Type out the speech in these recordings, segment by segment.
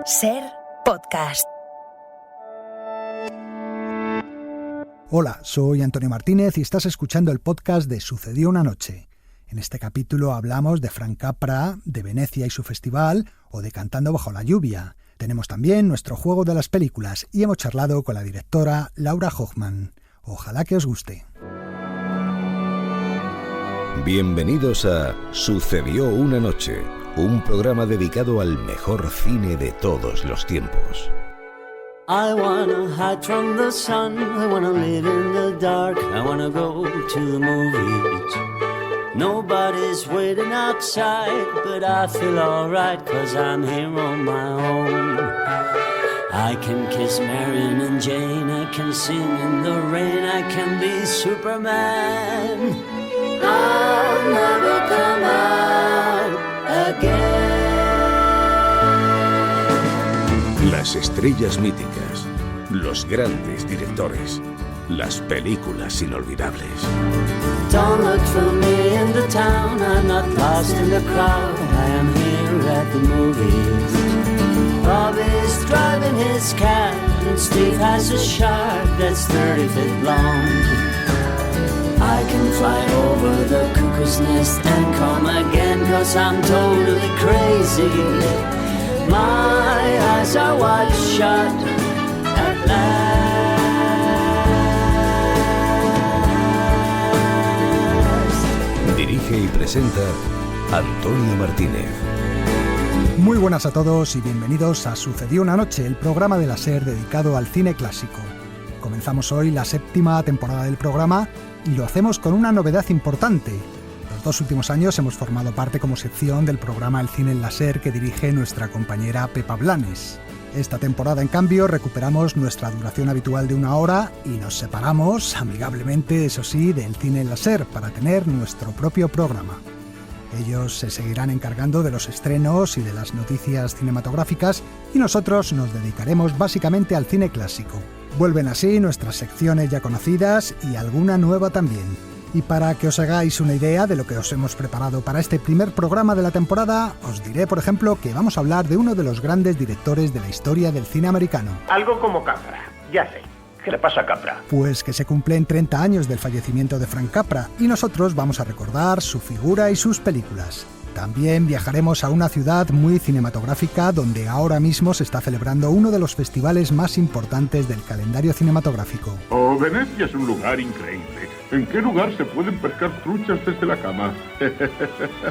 Ser Podcast. Hola, soy Antonio Martínez y estás escuchando el podcast de Sucedió una noche. En este capítulo hablamos de Frank Capra, de Venecia y su festival, o de Cantando bajo la lluvia. Tenemos también nuestro juego de las películas y hemos charlado con la directora Laura Hochman. Ojalá que os guste. Bienvenidos a Sucedió una noche, un programa dedicado al mejor cine de todos los tiempos. I wanna hide from the sun, I wanna live in the dark, I wanna go to the movies. Nobody's waiting outside, but I feel alright, 'cause I'm here on my own. I can kiss Marion and Jane, I can sing in the rain, I can be Superman. I'll never come out again. Las estrellas míticas, los grandes directores, las películas inolvidables. Don't look for me in the town, I'm not lost in the crowd, I am here at the movies. Bobby's driving his cat, and Steve has a shark that's 30 feet long. I can fly over the cuckoo's nest and come again, 'cause I'm totally crazy. My eyes are wide shut at last. Dirige y presenta Antonio Martínez. Muy buenas a todos y bienvenidos a Sucedió una noche, el programa de la SER dedicado al cine clásico. Comenzamos hoy la 7ª temporada del programa y lo hacemos con una novedad importante. Los 2 últimos años hemos formado parte como sección del programa El Cine en la SER que dirige nuestra compañera Pepa Blanes. Esta temporada, en cambio, recuperamos nuestra duración habitual de 1 hora y nos separamos, amigablemente, eso sí, del Cine en la SER para tener nuestro propio programa. Ellos se seguirán encargando de los estrenos y de las noticias cinematográficas y nosotros nos dedicaremos básicamente al cine clásico. Vuelven así nuestras secciones ya conocidas y alguna nueva también. Y para que os hagáis una idea de lo que os hemos preparado para este primer programa de la temporada, os diré, por ejemplo, que vamos a hablar de uno de los grandes directores de la historia del cine americano. Algo como Capra, ya sé. ¿Qué le pasa a Capra? Pues que se cumplen 30 años del fallecimiento de Frank Capra y nosotros vamos a recordar su figura y sus películas. También viajaremos a una ciudad muy cinematográfica donde ahora mismo se está celebrando uno de los festivales más importantes del calendario cinematográfico. Oh, Venecia es un lugar increíble. ¿En qué lugar se pueden pescar truchas desde la cama?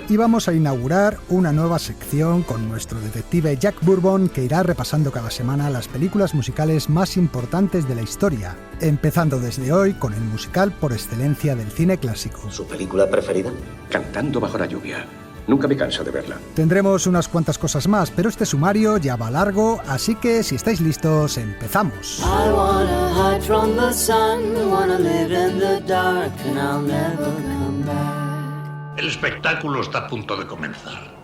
Y vamos a inaugurar una nueva sección con nuestro detective Jack Bourbon, que irá repasando cada semana las películas musicales más importantes de la historia, empezando desde hoy con el musical por excelencia del cine clásico. ¿Su película preferida? Cantando bajo la lluvia. Nunca me canso de verla. Tendremos unas cuantas cosas más, pero este sumario ya va largo, así que si estáis listos, empezamos. I wanna hide from the sun, I wanna live in the dark, and I'll never come back. El espectáculo está a punto de comenzar,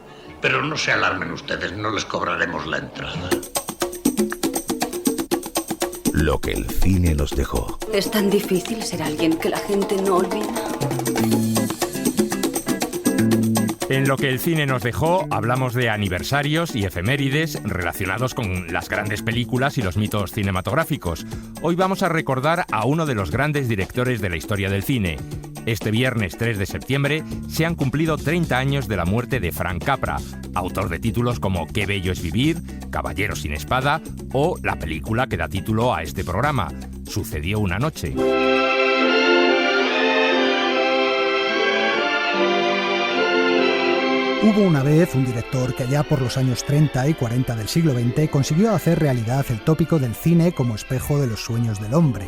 pero no se alarmen ustedes, no les cobraremos la entrada. Lo que el cine nos dejó. Es tan difícil ser alguien que la gente no olvida. En Lo que el cine nos dejó, hablamos de aniversarios y efemérides relacionados con las grandes películas y los mitos cinematográficos. Hoy vamos a recordar a uno de los grandes directores de la historia del cine. Este viernes 3 de septiembre se han cumplido 30 años de la muerte de Frank Capra, autor de títulos como Qué bello es vivir, Caballero sin espada o la película que da título a este programa, Sucedió una noche. Hubo una vez un director que allá por los años 30 y 40 del siglo XX consiguió hacer realidad el tópico del cine como espejo de los sueños del hombre.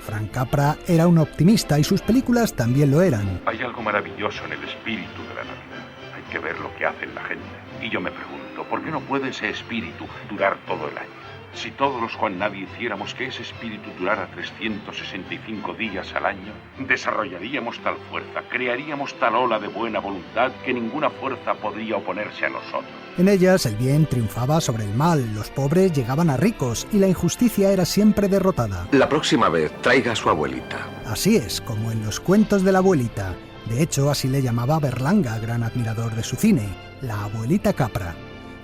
Frank Capra era un optimista y sus películas también lo eran. Hay algo maravilloso en el espíritu de la Navidad. Hay que ver lo que hace la gente. Y yo me pregunto, ¿por qué no puede ese espíritu durar todo el año? Si todos los Juan Nadie hiciéramos que ese espíritu durara 365 días al año, desarrollaríamos tal fuerza, crearíamos tal ola de buena voluntad que ninguna fuerza podría oponerse a nosotros. En ellas el bien triunfaba sobre el mal, los pobres llegaban a ricos y la injusticia era siempre derrotada. La próxima vez traiga a su abuelita. Así es, como en los cuentos de la abuelita. De hecho, así le llamaba Berlanga, gran admirador de su cine, la abuelita Capra.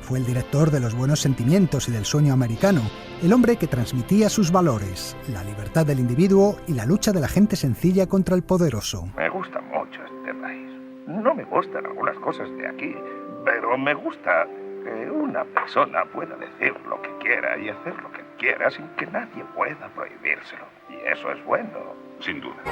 Fue el director de Los buenos sentimientos y del sueño americano, el hombre que transmitía sus valores, la libertad del individuo y la lucha de la gente sencilla contra el poderoso. Me gusta mucho este país. No me gustan algunas cosas de aquí, pero me gusta que una persona pueda decir lo que quiera y hacer lo que quiera sin que nadie pueda prohibírselo. Y eso es bueno. Sin duda.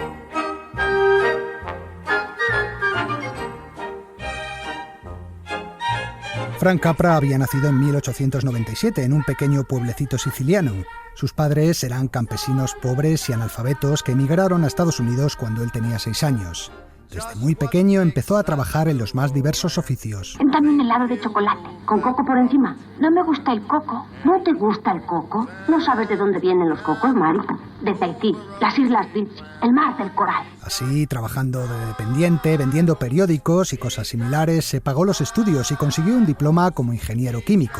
Frank Capra había nacido en 1897 en un pequeño pueblecito siciliano. Sus padres eran campesinos pobres y analfabetos que emigraron a Estados Unidos cuando él tenía 6 años. Desde muy pequeño empezó a trabajar en los más diversos oficios. Dame un helado de chocolate, con coco por encima. No me gusta el coco. ¿No te gusta el coco? ¿No sabes de dónde vienen los cocos, Mari? De Tahití, las Islas Fiji, el mar del coral. Así, trabajando de dependiente, vendiendo periódicos y cosas similares, se pagó los estudios y consiguió un diploma como ingeniero químico.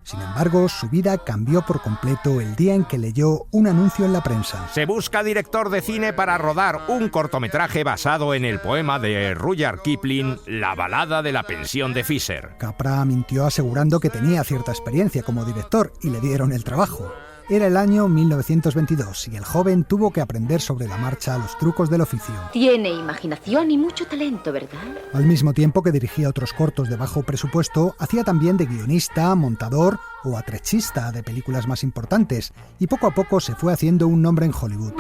Sin embargo, su vida cambió por completo el día en que leyó un anuncio en la prensa. Se busca director de cine para rodar un cortometraje basado en el poema de Rudyard Kipling, La balada de la pensión de Fisher. Capra mintió asegurando que tenía cierta experiencia como director y le dieron el trabajo. Era el año 1922 y el joven tuvo que aprender sobre la marcha los trucos del oficio. Tiene imaginación y mucho talento, ¿verdad? Al mismo tiempo que dirigía otros cortos de bajo presupuesto, hacía también de guionista, montador o atrechista de películas más importantes y poco a poco se fue haciendo un nombre en Hollywood.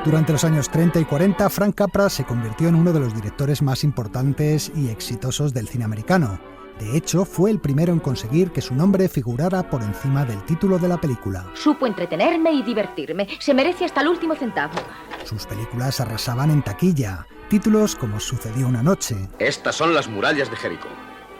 Durante los años 30 y 40, Frank Capra se convirtió en uno de los directores más importantes y exitosos del cine americano. De hecho, fue el primero en conseguir que su nombre figurara por encima del título de la película. Supo entretenerme y divertirme. Se merece hasta el último centavo. Sus películas arrasaban en taquilla. Títulos como Sucedió una noche. Estas son las murallas de Jericó.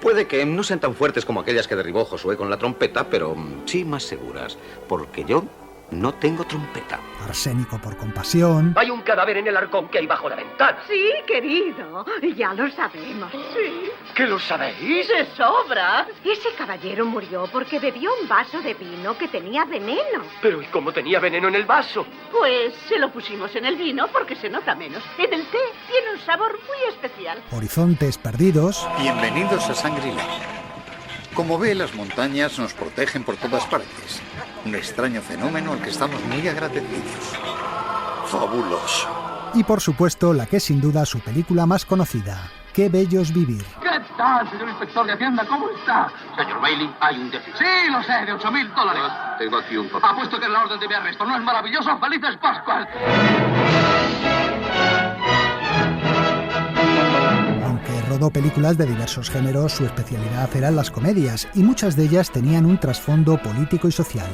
Puede que no sean tan fuertes como aquellas que derribó Josué con la trompeta, pero sí más seguras, porque yo no tengo trompeta. Arsénico por compasión. Hay un cadáver en el arcón que hay bajo la ventana. Sí, querido, ya lo sabemos. Sí. ¿Qué lo sabéis? ¡De sobra! Ese caballero murió porque bebió un vaso de vino que tenía veneno. Pero ¿y cómo tenía veneno en el vaso? Pues se lo pusimos en el vino porque se nota menos. En el té tiene un sabor muy especial. Horizontes perdidos. Bienvenidos a Shangri-La. Como ve, las montañas nos protegen por todas partes. Un extraño fenómeno al que estamos muy agradecidos. Fabuloso. Y por supuesto, la que es sin duda su película más conocida, Qué bello es vivir. ¿Qué tal, señor inspector de Hacienda? ¿Cómo está? Señor Bailey, hay un déficit. Sí, lo sé, de $8,000. Tengo aquí un papel. Apuesto que es la orden de mi arresto. ¿No es maravilloso? ¡Felices Pascuas! Aunque rodó películas de diversos géneros, su especialidad eran las comedias, y muchas de ellas tenían un trasfondo político y social.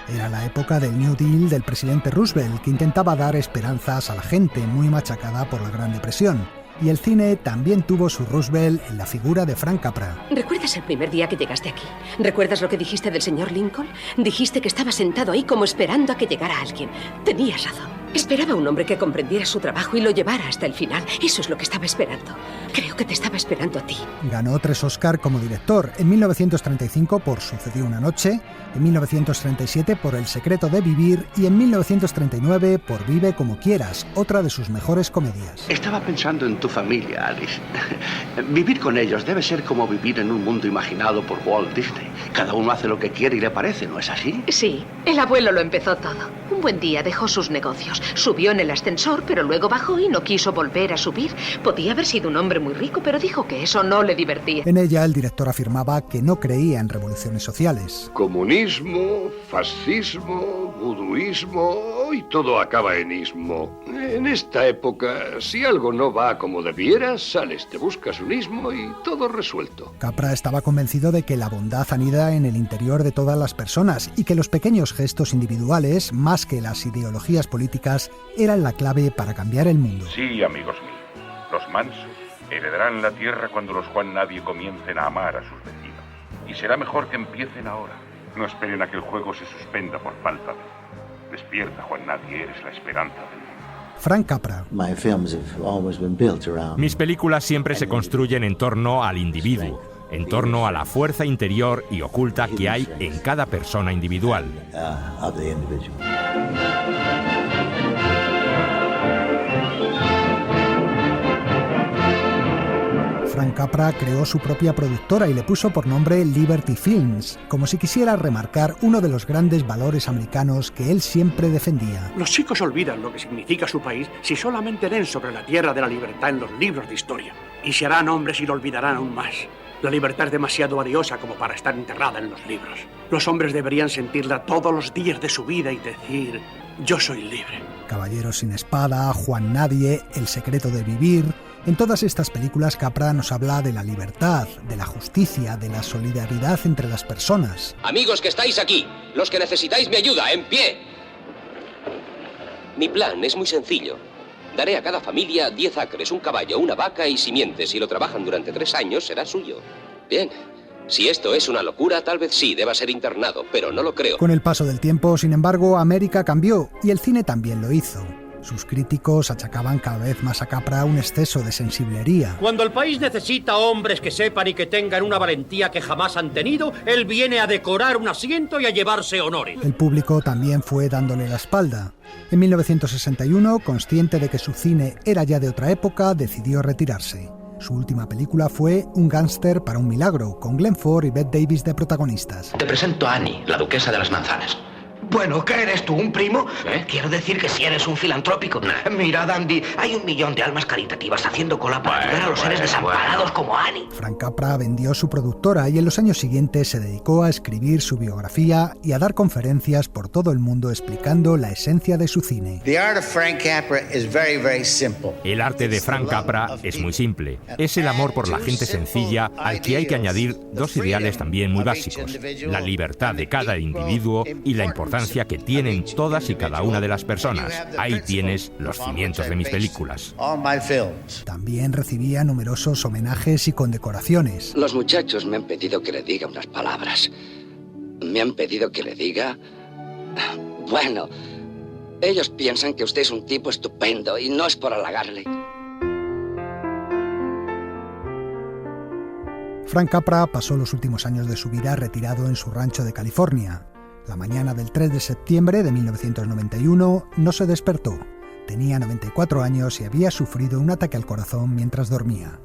Era la época del New Deal del presidente Roosevelt, que intentaba dar esperanzas a la gente muy machacada por la Gran Depresión. Y el cine también tuvo su Roosevelt en la figura de Frank Capra. ¿Recuerdas el primer día que llegaste aquí? ¿Recuerdas lo que dijiste del señor Lincoln? Dijiste que estaba sentado ahí como esperando a que llegara alguien. Tenías razón. Esperaba un hombre que comprendiera su trabajo y lo llevara hasta el final. Eso es lo que estaba esperando. Creo que te estaba esperando a ti. Ganó 3 Oscar como director, en 1935 por Sucedió una noche, en 1937 por El secreto de vivir y en 1939 por Vive como quieras, otra de sus mejores comedias. Estaba pensando en tu familia, Alice. Vivir con ellos debe ser como vivir en un mundo imaginado por Walt Disney. Cada uno hace lo que quiere y le parece, ¿no es así? Sí, el abuelo lo empezó todo. Un buen día dejó sus negocios. Subió en el ascensor, pero luego bajó y no quiso volver a subir. Podía haber sido un hombre muy rico, pero dijo que eso no le divertía. En ella, el director afirmaba que no creía en revoluciones sociales. Comunismo, fascismo, vuduismo y todo acaba en ismo. En esta época, si algo no va como debiera, sales, te buscas un ismo y todo resuelto. Capra estaba convencido de que la bondad anida en el interior de todas las personas y que los pequeños gestos individuales, más que las ideologías políticas, eran la clave para cambiar el mundo. Sí, amigos míos, los mansos heredarán la tierra cuando los Juan Nadie comiencen a amar a sus vecinos. Y será mejor que empiecen ahora. No esperen a que el juego se suspenda por falta de... Despierta, Juan Nadie, eres la esperanza del mundo. Frank Capra. Mis películas siempre se construyen en torno al individuo, en torno a la fuerza interior y oculta que hay en cada persona individual. Frank Capra creó su propia productora y le puso por nombre Liberty Films, como si quisiera remarcar uno de los grandes valores americanos que él siempre defendía. Los chicos olvidan lo que significa su país si solamente leen sobre la tierra de la libertad en los libros de historia. Y se harán hombres y lo olvidarán aún más. La libertad es demasiado valiosa como para estar enterrada en los libros. Los hombres deberían sentirla todos los días de su vida y decir: yo soy libre. Caballero sin espada, Juan Nadie, El secreto de vivir... En todas estas películas Capra nos habla de la libertad, de la justicia, de la solidaridad entre las personas. Amigos que estáis aquí, los que necesitáis mi ayuda, en pie. Mi plan es muy sencillo. Daré a cada familia 10 acres, un caballo, una vaca y simientes. Si lo trabajan durante 3 años, será suyo. Bien. Si esto es una locura, tal vez sí, deba ser internado, pero no lo creo. Con el paso del tiempo, sin embargo, América cambió y el cine también lo hizo. Sus críticos achacaban cada vez más a Capra un exceso de sensiblería. Cuando el país necesita hombres que sepan y que tengan una valentía que jamás han tenido, él viene a decorar un asiento y a llevarse honores. El público también fue dándole la espalda. En 1961, consciente de que su cine era ya de otra época, decidió retirarse. Su última película fue Un gángster para un milagro, con Glenn Ford y Bette Davis de protagonistas. Te presento a Annie, la duquesa de las manzanas. Bueno, ¿qué eres tú, un primo? Quiero decir que si eres un filantrópico. Mira, Dandy, hay 1 millón de almas caritativas haciendo cola para ayudar a los seres desamparados como Annie. Frank Capra vendió su productora y en los años siguientes se dedicó a escribir su biografía y a dar conferencias por todo el mundo explicando la esencia de su cine. El arte de Frank Capra es muy simple. Es el amor por la gente sencilla, al que hay que añadir 2 ideales también muy básicos: la libertad de cada individuo y la importancia que tienen todas y cada una de las personas. Ahí tienes los cimientos de mis películas. También recibía numerosos homenajes y condecoraciones. Los muchachos me han pedido que le diga unas palabras. Me han pedido que le diga... Bueno, ellos piensan que usted es un tipo estupendo y no es por halagarle. Frank Capra pasó los últimos años de su vida retirado en su rancho de California. La mañana del 3 de septiembre de 1991 no se despertó. Tenía 94 años y había sufrido un ataque al corazón mientras dormía.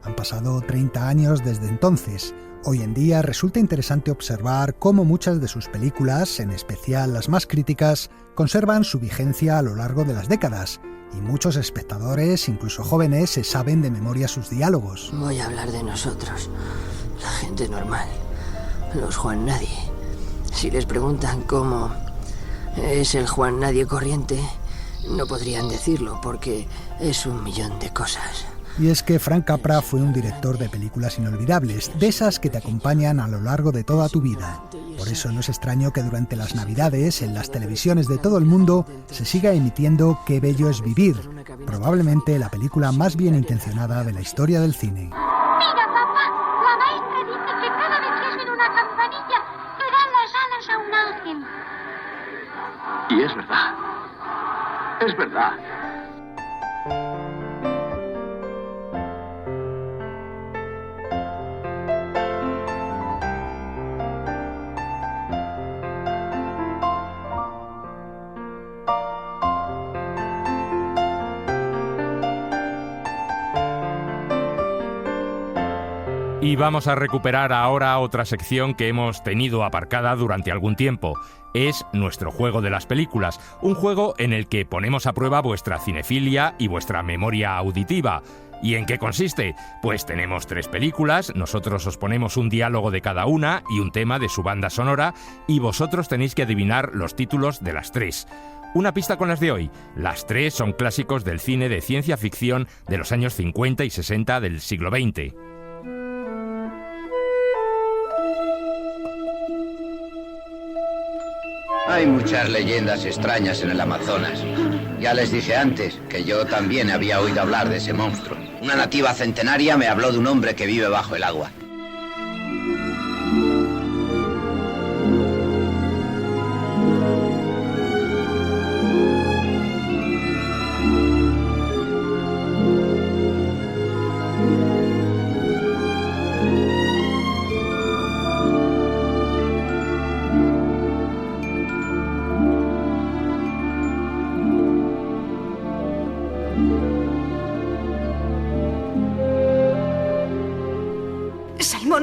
Han pasado 30 años desde entonces. Hoy en día resulta interesante observar cómo muchas de sus películas, en especial las más críticas, conservan su vigencia a lo largo de las décadas, y muchos espectadores, incluso jóvenes, se saben de memoria sus diálogos. Voy a hablar de nosotros, la gente normal, los Juan Nadie. Si les preguntan cómo es el Juan Nadie corriente, no podrían decirlo porque es 1 millón de cosas. Y es que Frank Capra fue un director de películas inolvidables, de esas que te acompañan a lo largo de toda tu vida. Por eso no es extraño que durante las Navidades, en las televisiones de todo el mundo, se siga emitiendo Qué bello es vivir, probablemente la película más bien intencionada de la historia del cine. Mira, papá, la maestra dice que cada vez que suena una campanilla, le dan las alas a un ángel. Y es verdad. Es verdad. Y vamos a recuperar ahora otra sección que hemos tenido aparcada durante algún tiempo. Es nuestro juego de las películas, un juego en el que ponemos a prueba vuestra cinefilia y vuestra memoria auditiva. ¿Y en qué consiste? Pues tenemos 3 películas, nosotros os ponemos un diálogo de cada una y un tema de su banda sonora, y vosotros tenéis que adivinar los títulos de las 3. Una pista con las de hoy: las 3 son clásicos del cine de ciencia ficción de los años 50 y 60 del siglo XX. Hay muchas leyendas extrañas en el Amazonas. Ya les dije antes que yo también había oído hablar de ese monstruo. Una nativa centenaria me habló de un hombre que vive bajo el agua.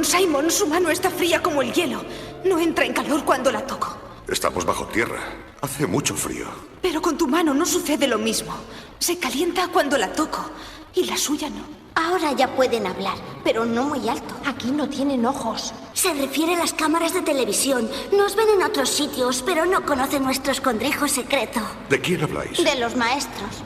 Simon, su mano está fría como el hielo. No entra en calor cuando la toco. Estamos bajo tierra. Hace mucho frío. Pero con tu mano no sucede lo mismo. Se calienta cuando la toco y la suya no. Ahora ya pueden hablar, pero no muy alto. Aquí no tienen ojos. Se refiere a las cámaras de televisión. Nos ven en otros sitios, pero no conocen nuestro escondrijo secreto. ¿De quién habláis? De los maestros.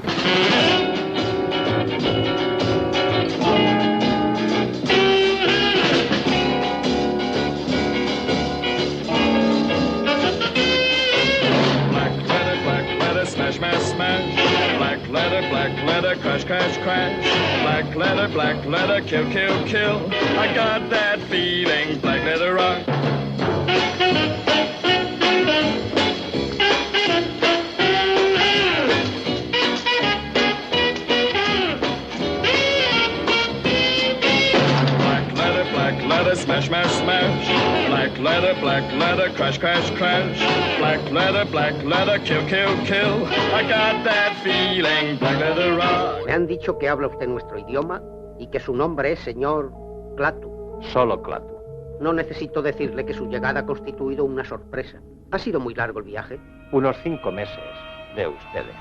Black leather, crash, crash, crash. Black leather, kill, kill, kill. I got that feeling, black leather rock. Black leather, smash, smash, smash. Black leather, crash, crash, crash. Black leather, kill, kill, kill. I got that feeling, black leather rock. Me han dicho que habla usted nuestro idioma y que su nombre es señor Klaatu. Solo Klaatu. No necesito decirle que su llegada ha constituido una sorpresa. ¿Ha sido muy largo el viaje? Unos 5 meses de ustedes.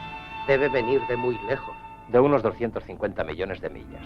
Debe venir de muy lejos. De unos 250 millones de millas.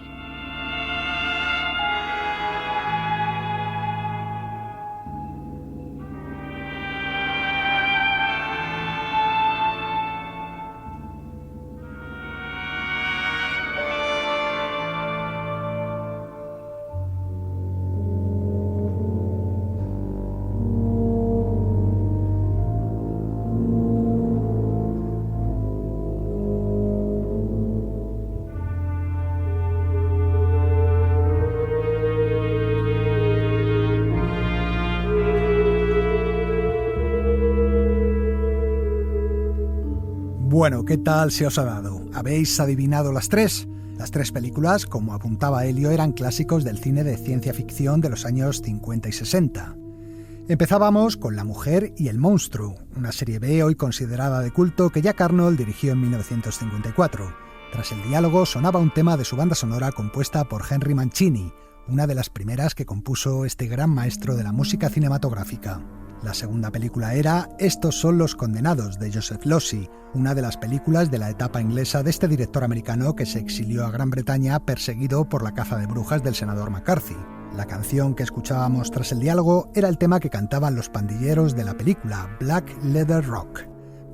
Bueno, ¿qué tal se os ha dado? ¿Habéis adivinado las tres? Las tres películas, como apuntaba Helio, eran clásicos del cine de ciencia ficción de los años 50 y 60. Empezábamos con La mujer y el monstruo, una serie B hoy considerada de culto que Jack Arnold dirigió en 1954. Tras el diálogo sonaba un tema de su banda sonora compuesta por Henry Mancini, una de las primeras que compuso este gran maestro de la música cinematográfica. La segunda película era Estos son los condenados, de Joseph Losey, una de las películas de la etapa inglesa de este director americano que se exilió a Gran Bretaña perseguido por la caza de brujas del senador McCarthy. La canción que escuchábamos tras el diálogo era el tema que cantaban los pandilleros de la película, Black Leather Rock.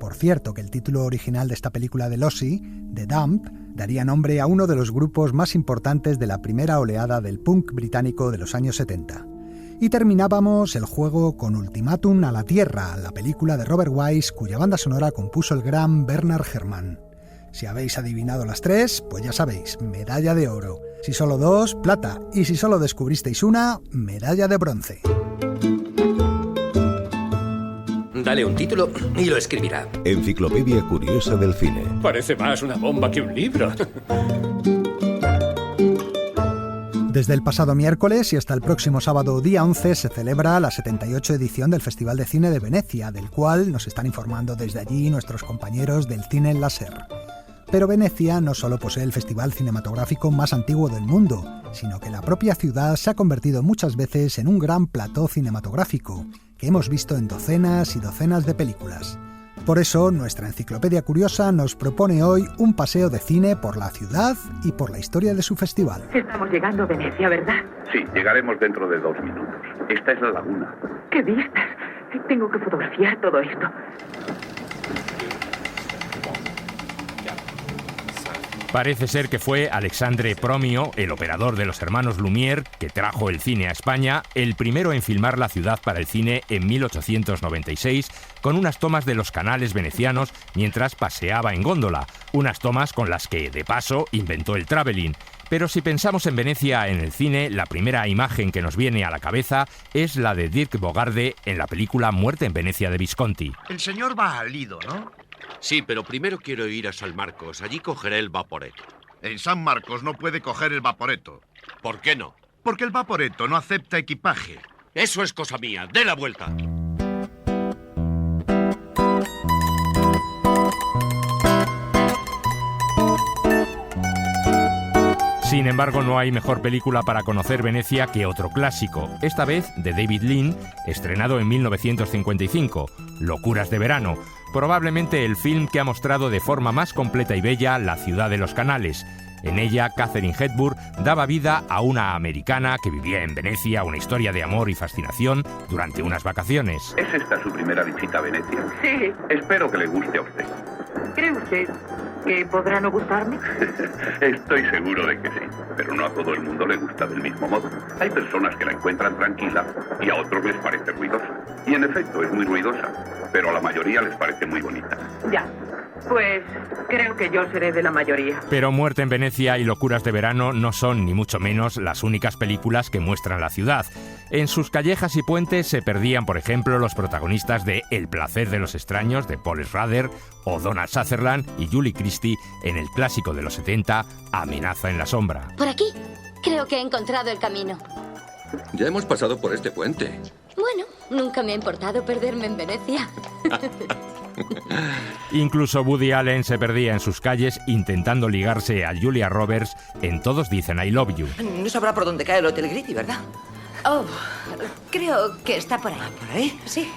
Por cierto, que el título original de esta película de Losey, The Damned, daría nombre a uno de los grupos más importantes de la primera oleada del punk británico de los años 70. Y terminábamos el juego con Ultimátum a la Tierra, la película de Robert Wise cuya banda sonora compuso el gran Bernard Herrmann. Si habéis adivinado las tres, pues ya sabéis, medalla de oro. Si solo dos, plata. Y si solo descubristeis una, medalla de bronce. Dale un título y lo escribirá. Enciclopedia Curiosa del Cine. Parece más una bomba que un libro. Desde el pasado miércoles y hasta el próximo sábado día 11 se celebra la 78 edición del Festival de Cine de Venecia, del cual nos están informando desde allí nuestros compañeros del Cine en Láser. Pero Venecia no solo posee el festival cinematográfico más antiguo del mundo, sino que la propia ciudad se ha convertido muchas veces en un gran plató cinematográfico, que hemos visto en docenas y docenas de películas. Por eso, nuestra enciclopedia curiosa nos propone hoy un paseo de cine por la ciudad y por la historia de su festival. Estamos llegando a Venecia, ¿verdad? Sí, llegaremos dentro de 2 minutos. Esta es la laguna. ¡Qué vistas! Tengo que fotografiar todo esto. Parece ser que fue Alexandre Promio, el operador de los hermanos Lumière, que trajo el cine a España, el primero en filmar la ciudad para el cine en 1896, con unas tomas de los canales venecianos mientras paseaba en góndola, unas tomas con las que, de paso, inventó el travelling. Pero si pensamos en Venecia en el cine, la primera imagen que nos viene a la cabeza es la de Dirk Bogarde en la película Muerte en Venecia de Visconti. El señor va al Lido, ¿no? Sí, pero primero quiero ir a San Marcos. Allí cogeré el Vaporetto. En San Marcos no puede coger el Vaporetto. ¿Por qué no? Porque el Vaporetto no acepta equipaje. Eso es cosa mía. ¡Dé la vuelta! Sin embargo, no hay mejor película para conocer Venecia que otro clásico, esta vez de David Lean, estrenado en 1955, Locuras de verano, probablemente el film que ha mostrado de forma más completa y bella la ciudad de los canales. En ella, Katharine Hepburn daba vida a una americana que vivía en Venecia una historia de amor y fascinación durante unas vacaciones. ¿Es esta su primera visita a Venecia? Sí. Espero que le guste a usted. ¿Cree usted que podrá no gustarme? Estoy seguro de que sí, pero no a todo el mundo le gusta del mismo modo. Hay personas que la encuentran tranquila y a otros les parece ruidosa. Y en efecto es muy ruidosa, pero a la mayoría les parece muy bonita. Ya. Pues creo que yo seré de la mayoría. Pero Muerte en Venecia y Locuras de verano no son ni mucho menos las únicas películas que muestran la ciudad. En sus callejas y puentes se perdían, por ejemplo, los protagonistas de El placer de los extraños de Paul Schrader o Donald Sutherland y Julie Christie en el clásico de los 70, Amenaza en la sombra. Por aquí. Creo que he encontrado el camino. Ya hemos pasado por este puente. Bueno, nunca me ha importado perderme en Venecia. Incluso Woody Allen se perdía en sus calles intentando ligarse a Julia Roberts en Todos dicen I Love You. No sabrá por dónde cae el Hotel Gritti, ¿verdad? Oh, creo que está por ahí. ¿Por ahí? Sí.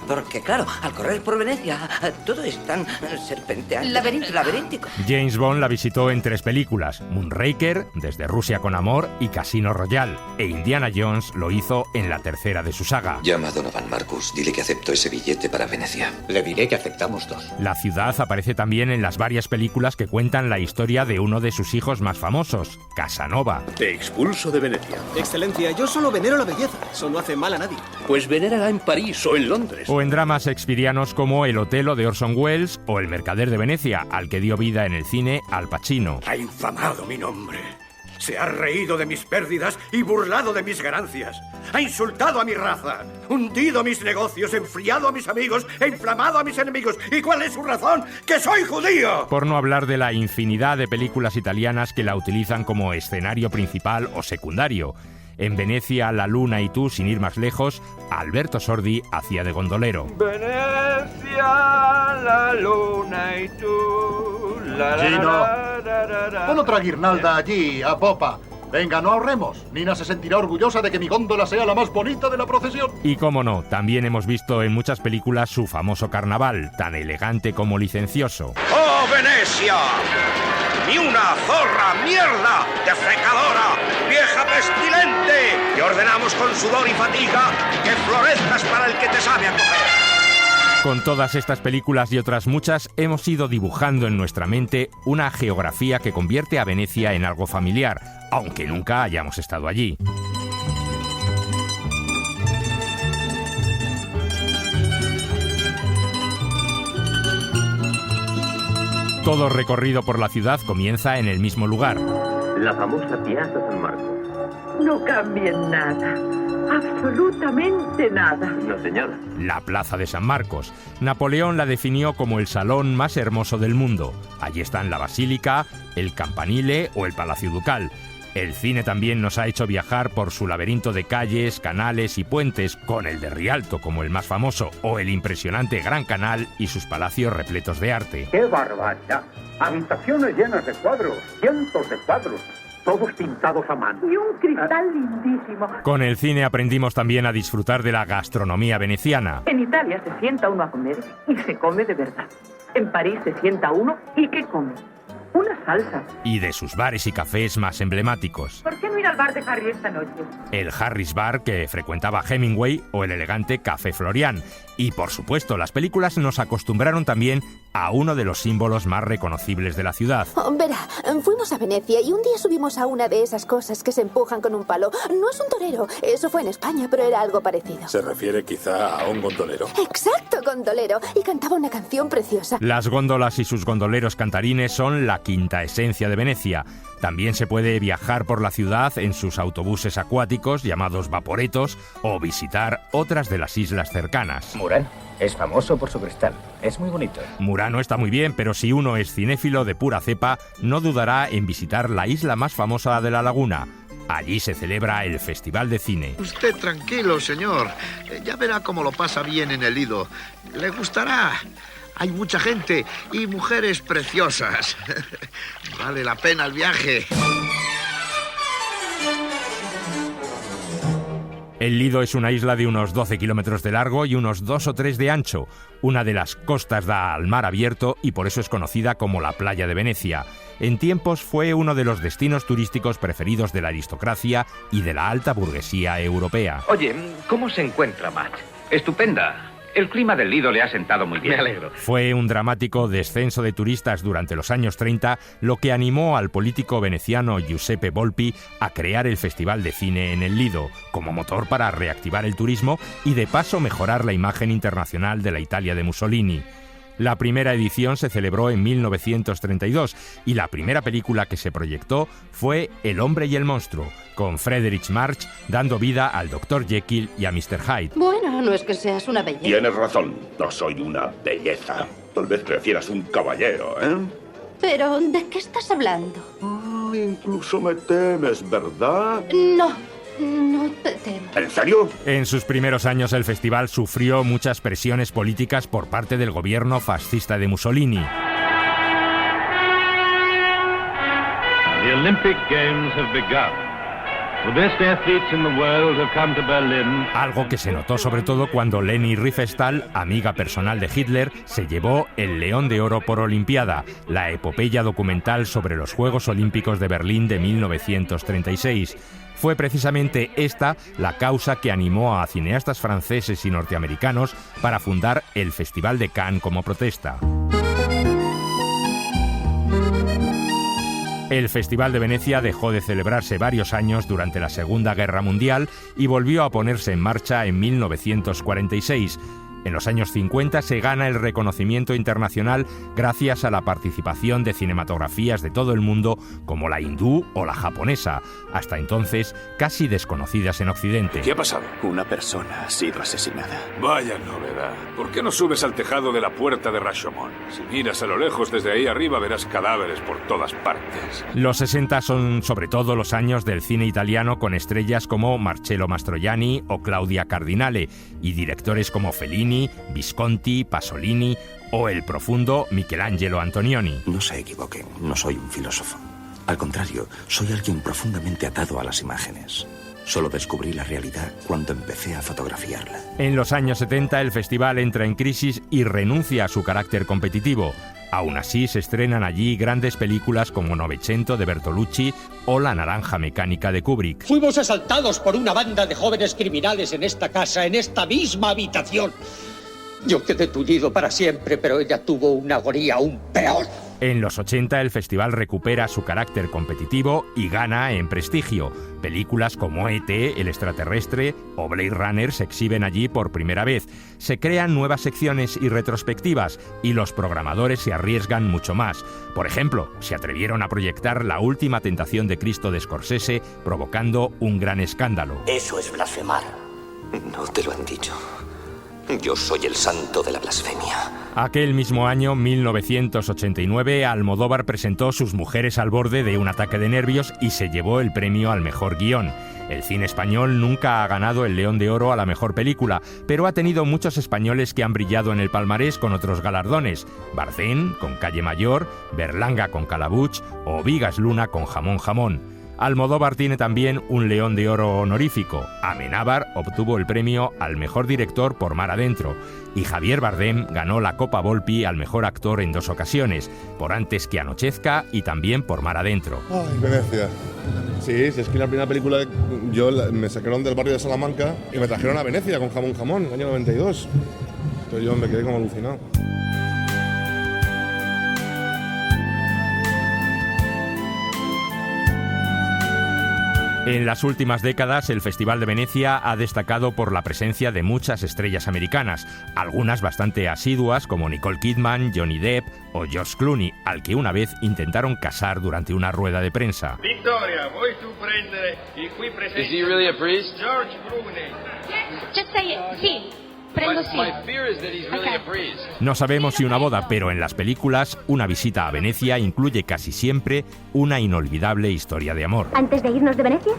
Porque, claro, al correr por Venecia, todo es tan serpenteante. Laberíntico. James Bond la visitó en 3 películas, Moonraker, Desde Rusia con amor y Casino Royale, e Indiana Jones lo hizo en la tercera de su saga. Llama a Donovan Marcus, dile que acepto ese billete para Venecia. Le diré que aceptamos 2. La ciudad aparece también en las varias películas que cuentan la historia de uno de sus hijos más famosos, Casanova. Te expulso de Venecia. Excelencia, yo solo venero la belleza, eso no hace mal a nadie. Pues venérala en París o en Londres. O en dramas shakespearianos como El Otelo de Orson Welles o El Mercader de Venecia, al que dio vida en el cine Al Pacino. Ha infamado mi nombre. Se ha reído de mis pérdidas y burlado de mis ganancias. Ha insultado a mi raza, hundido mis negocios, enfriado a mis amigos e inflamado a mis enemigos. ¿Y cuál es su razón? ¡Que soy judío! Por no hablar de la infinidad de películas italianas que la utilizan como escenario principal o secundario. En Venecia, La luna y tú, sin ir más lejos, Alberto Sordi hacía de gondolero. Venecia, la luna y tú. Gino, pon otra guirnalda allí, a popa. Venga, no ahorremos. Nina se sentirá orgullosa de que mi góndola sea la más bonita de la procesión. Y cómo no, también hemos visto en muchas películas su famoso carnaval, tan elegante como licencioso. ¡Oh, Venecia! ¡Ni una zorra, mierda, defecadora, vieja pestilente! Te ordenamos con sudor y fatiga que florezcas para el que te sabe acoger. Con todas estas películas y otras muchas, hemos ido dibujando en nuestra mente una geografía que convierte a Venecia en algo familiar, aunque nunca hayamos estado allí. Todo recorrido por la ciudad comienza en el mismo lugar. La famosa Piazza San Marco. No cambien nada. Absolutamente nada. No, señora. La Plaza de San Marcos. Napoleón la definió como el salón más hermoso del mundo. Allí están la Basílica, el Campanile o el Palacio Ducal. El cine también nos ha hecho viajar por su laberinto de calles, canales y puentes, con el de Rialto como el más famoso, o el impresionante Gran Canal y sus palacios repletos de arte. ¡Qué barbaridad! Habitaciones llenas de cuadros, cientos de cuadros, todos pintados a mano. Y un cristal lindísimo. Con el cine aprendimos también a disfrutar de la gastronomía veneciana. En Italia se sienta uno a comer y se come de verdad. En París se sienta uno y ¿qué come? Una salsa. Y de sus bares y cafés más emblemáticos. ¿Por qué no ir al bar de Harry esta noche? El Harry's Bar que frecuentaba Hemingway o el elegante Café Florian. Y por supuesto, las películas nos acostumbraron también a uno de los símbolos más reconocibles de la ciudad. Verá, fuimos a Venecia y un día subimos a una de esas cosas que se empujan con un palo. No es un torero, eso fue en España, pero era algo parecido. ¿Se refiere quizá a un gondolero? Exacto, gondolero. Y cantaba una canción preciosa. Las góndolas y sus gondoleros cantarines son la quinta esencia de Venecia. También se puede viajar por la ciudad en sus autobuses acuáticos llamados vaporetos o visitar otras de las islas cercanas. Murano es famoso por su cristal. Es muy bonito. Murano está muy bien, pero si uno es cinéfilo de pura cepa, no dudará en visitar la isla más famosa de la laguna. Allí se celebra el Festival de Cine. Usted tranquilo, señor. Ya verá cómo lo pasa bien en el Lido. Le gustará. Hay mucha gente y mujeres preciosas. Vale la pena el viaje. El Lido es una isla de unos 12 kilómetros de largo y unos 2 o 3 de ancho. Una de las costas da al mar abierto y por eso es conocida como la Playa de Venecia. En tiempos fue uno de los destinos turísticos preferidos de la aristocracia y de la alta burguesía europea. Oye, ¿cómo se encuentra, Matt? Estupenda. El clima del Lido le ha sentado muy bien. Me alegro. Fue un dramático descenso de turistas durante los años 30 lo que animó al político veneciano Giuseppe Volpi a crear el Festival de Cine en el Lido, como motor para reactivar el turismo y de paso mejorar la imagen internacional de la Italia de Mussolini. La primera edición se celebró en 1932 y la primera película que se proyectó fue El hombre y el monstruo, con Friedrich March dando vida al Dr. Jekyll y a Mr. Hyde. Bueno, no es que seas una belleza. Tienes razón, no soy una belleza. Tal vez prefieras un caballero, ¿eh? Pero, ¿de qué estás hablando? Incluso me temes, ¿verdad? No te temo. ¿En serio? En sus primeros años el festival sufrió muchas presiones políticas por parte del gobierno fascista de Mussolini. The Olympic Games have begun. The best athletes in the world have come to Berlin. Algo que se notó sobre todo cuando Leni Riefenstahl, amiga personal de Hitler, se llevó el León de Oro por Olimpiada, la epopeya documental sobre los Juegos Olímpicos de Berlín de 1936. Fue precisamente esta la causa que animó a cineastas franceses y norteamericanos para fundar el Festival de Cannes como protesta. El Festival de Venecia dejó de celebrarse varios años durante la Segunda Guerra Mundial y volvió a ponerse en marcha en 1946. En los años 50 se gana el reconocimiento internacional gracias a la participación de cinematografías de todo el mundo como la hindú o la japonesa, hasta entonces casi desconocidas en Occidente. ¿Qué ha pasado? Una persona ha sido asesinada. Vaya novedad. ¿Por qué no subes al tejado de la puerta de Rashomon? Si miras a lo lejos desde ahí arriba verás cadáveres por todas partes. Los 60 son sobre todo los años del cine italiano con estrellas como Marcello Mastroianni o Claudia Cardinale y directores como Fellini, Visconti, Pasolini o el profundo Michelangelo Antonioni. No se equivoquen, no soy un filósofo. Al contrario, soy alguien profundamente atado a las imágenes. Solo descubrí la realidad cuando empecé a fotografiarla. En los años 70 el festival entra en crisis y renuncia a su carácter competitivo. Aún así, se estrenan allí grandes películas como Novecento de Bertolucci o La naranja mecánica de Kubrick. Fuimos asaltados por una banda de jóvenes criminales en esta casa, en esta misma habitación. Yo quedé tullido para siempre, pero ella tuvo una agonía aún peor. En los 80 el festival recupera su carácter competitivo y gana en prestigio. Películas como E.T., El extraterrestre o Blade Runner se exhiben allí por primera vez. Se crean nuevas secciones y retrospectivas y los programadores se arriesgan mucho más. Por ejemplo, se atrevieron a proyectar La última tentación de Cristo de Scorsese, provocando un gran escándalo. Eso es blasfemar. No te lo han dicho. Yo soy el santo de la blasfemia. Aquel mismo año, 1989, Almodóvar presentó Sus mujeres al borde de un ataque de nervios y se llevó el premio al mejor guión. El cine español nunca ha ganado el León de Oro a la mejor película, pero ha tenido muchos españoles que han brillado en el palmarés con otros galardones. Bardem con Calle Mayor, Berlanga con Calabuch o Vigas Luna con Jamón Jamón. Almodóvar tiene también un León de Oro honorífico. Amenábar obtuvo el premio al mejor director por Mar Adentro y Javier Bardem ganó la Copa Volpi al mejor actor en 2 ocasiones, por Antes que anochezca y también por Mar Adentro. Ay, Venecia. Sí, es que la primera película me sacaron del barrio de Salamanca y me trajeron a Venecia con Jamón Jamón, en el año 92. Entonces yo me quedé como alucinado. En las últimas décadas, el Festival de Venecia ha destacado por la presencia de muchas estrellas americanas, algunas bastante asiduas como Nicole Kidman, Johnny Depp o George Clooney, al que una vez intentaron casar durante una rueda de prensa. Victoria, vuoi tu prendere il qui presente? Is he really a priest? George Clooney. Just say it. Sí. No sabemos si una boda, pero en las películas, una visita a Venecia incluye casi siempre una inolvidable historia de amor. Antes de irnos de Venecia,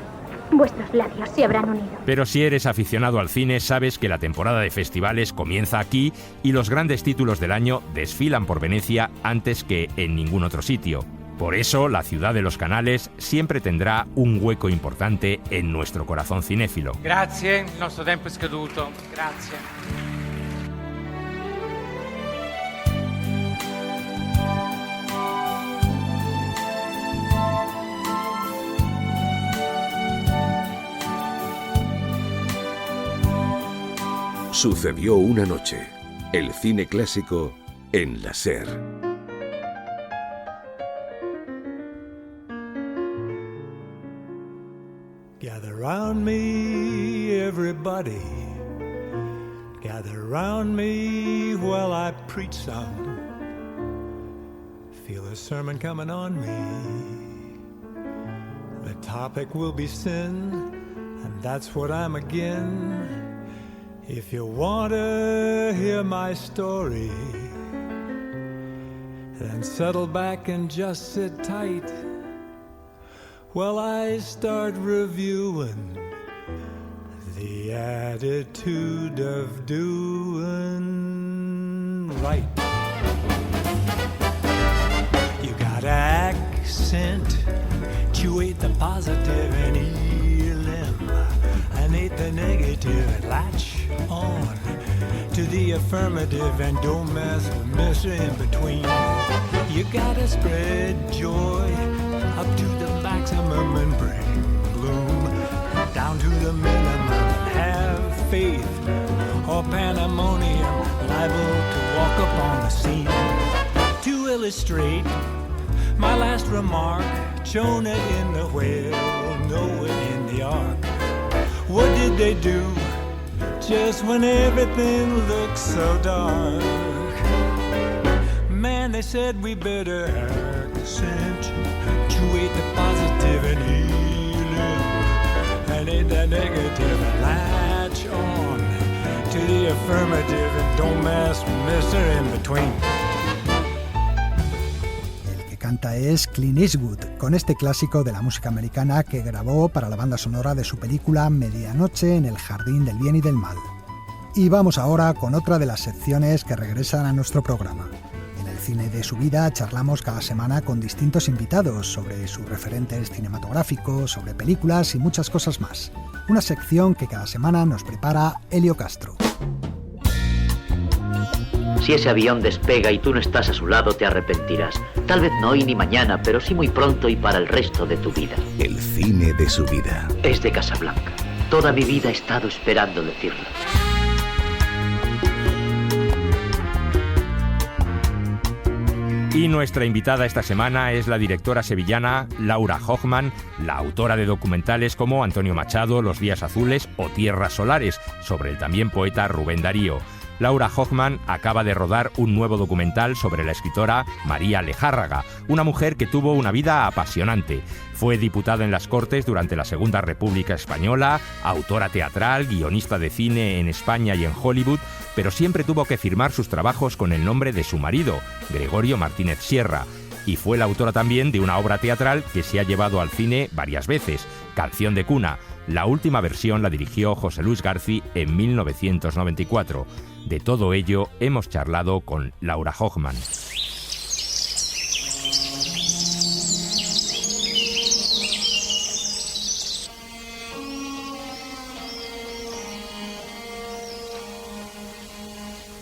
vuestros labios se habrán unido. Pero si eres aficionado al cine, sabes que la temporada de festivales comienza aquí y los grandes títulos del año desfilan por Venecia antes que en ningún otro sitio. Por eso, la ciudad de los canales siempre tendrá un hueco importante en nuestro corazón cinéfilo. Grazie, il nostro tempo è scaduto. Grazie. Sucedió una noche. El cine clásico en la SER. Gather round me, everybody. Gather round me while I preach some. Feel a sermon coming on me. The topic will be sin, and that's what I'm again. If you want to hear my story, then settle back and just sit tight while I start reviewing the attitude of doing right. You got accent, actuate the positive and elim, annate the negative and latch on to the affirmative and don't mess with Mr. In between. You gotta spread joy up to the maximum and bring gloom down to the minimum and have faith or pandemonium liable to walk upon the scene. To illustrate my last remark, Jonah in the whale, Noah in the ark. What did they do just when everything looks so dark? Man, they said we better accentuate the positive and healing, and ain't that negative and latch on to the affirmative and don't mess with Mr. In Between. El que canta es Clint Eastwood, con este clásico de la música americana que grabó para la banda sonora de su película Medianoche en el Jardín del Bien y del Mal. Y vamos ahora con otra de las secciones que regresan a nuestro programa. En el Cine de su Vida charlamos cada semana con distintos invitados sobre sus referentes cinematográficos, sobre películas y muchas cosas más. Una sección que cada semana nos prepara Elio Castro. Si ese avión despega y tú no estás a su lado, te arrepentirás. Tal vez no hoy ni mañana, pero sí muy pronto y para el resto de tu vida. El cine de su vida. Es de Casablanca. Toda mi vida he estado esperando decirlo. Y nuestra invitada esta semana es la directora sevillana Laura Hochman, la autora de documentales como Antonio Machado, Los días azules o Tierras solares, sobre el también poeta Rubén Darío. Laura Hochman acaba de rodar un nuevo documental sobre la escritora María Lejárraga, una mujer que tuvo una vida apasionante. Fue diputada en las Cortes durante la Segunda República Española, autora teatral, guionista de cine en España y en Hollywood, pero siempre tuvo que firmar sus trabajos con el nombre de su marido, Gregorio Martínez Sierra. Y fue la autora también de una obra teatral que se ha llevado al cine varias veces, Canción de cuna. La última versión la dirigió José Luis García en 1994. De todo ello hemos charlado con Laura Hochman.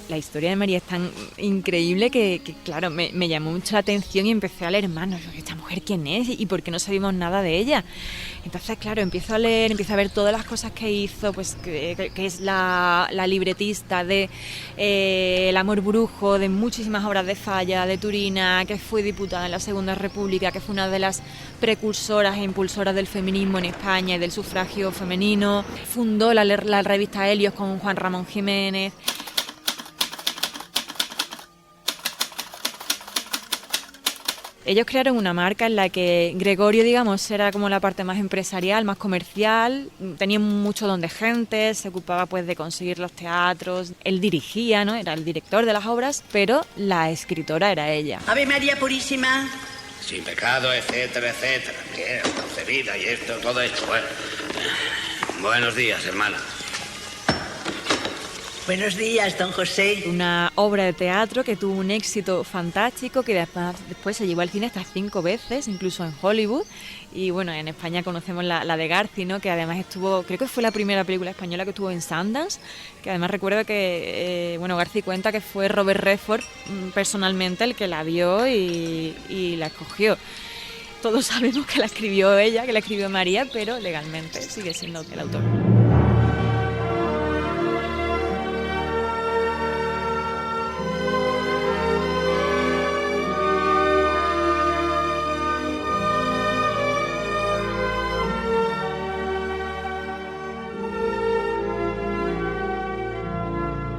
La historia de María es tan increíble que claro, me llamó mucho la atención y empecé a leer más. ¿Esta mujer quién es? ¿Y por qué no sabemos nada de ella? Entonces, claro, empiezo a leer, empiezo a ver todas las cosas que hizo, pues que es la libretista de El amor brujo, de muchísimas obras de Falla, de Turina, que fue diputada en la Segunda República, que fue una de las precursoras e impulsoras del feminismo en España y del sufragio femenino. Fundó la revista Helios con Juan Ramón Jiménez. Ellos crearon una marca en la que Gregorio, digamos, era como la parte más empresarial, más comercial, tenía mucho don de gente, se ocupaba pues de conseguir los teatros, él dirigía, ¿no? Era el director de las obras, pero la escritora era ella. Ave María Purísima. Sin pecado, etcétera, etcétera. Bien, concebida y esto, todo esto. Bueno. Buenos días, hermana. Buenos días, don José. Una obra de teatro que tuvo un éxito fantástico, que después se llevó al cine hasta 5 veces, incluso en Hollywood. Y bueno, en España conocemos la de Garci, ¿no? Que además estuvo, creo que fue la primera película española que estuvo en Sundance, que además recuerdo que, Garci cuenta que fue Robert Redford personalmente el que la vio y la escogió. Todos sabemos que la escribió ella, que la escribió María, pero legalmente sigue siendo el autor.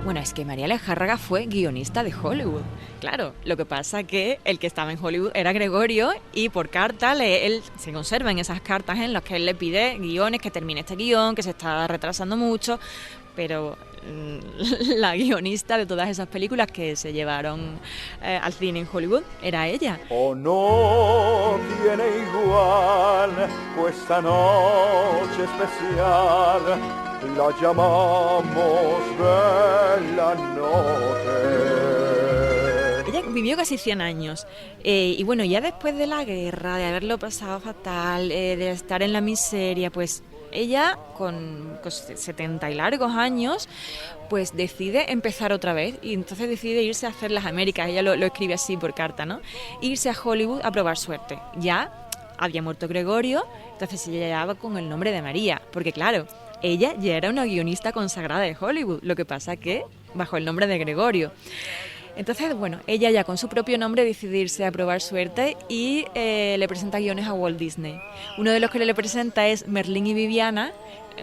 Bueno, es que María Lejárraga fue guionista de Hollywood. Claro, lo que pasa que el que estaba en Hollywood era Gregorio y por carta él se conservan esas cartas en las que él le pide guiones, que termine este guión, que se está retrasando mucho, pero la guionista de todas esas películas que se llevaron al cine en Hollywood era ella. Oh, no tiene igual esta noche especial, la llamamos Bella Noche. Ella vivió casi 100 años y bueno, ya después de la guerra, de haberlo pasado fatal, de estar en la miseria, pues ella con 70 y largos años pues decide empezar otra vez y entonces decide irse a hacer las Américas. Ella lo escribe así por carta, ¿no? Irse a Hollywood a probar suerte. Ya había muerto Gregorio, entonces ella ya va con el nombre de María, porque claro, ella ya era una guionista consagrada de Hollywood, lo que pasa que bajo el nombre de Gregorio. Entonces, bueno, ella ya con su propio nombre decide irse a probar suerte y le presenta guiones a Walt Disney. Uno de los que le presenta es Merlín y Viviana.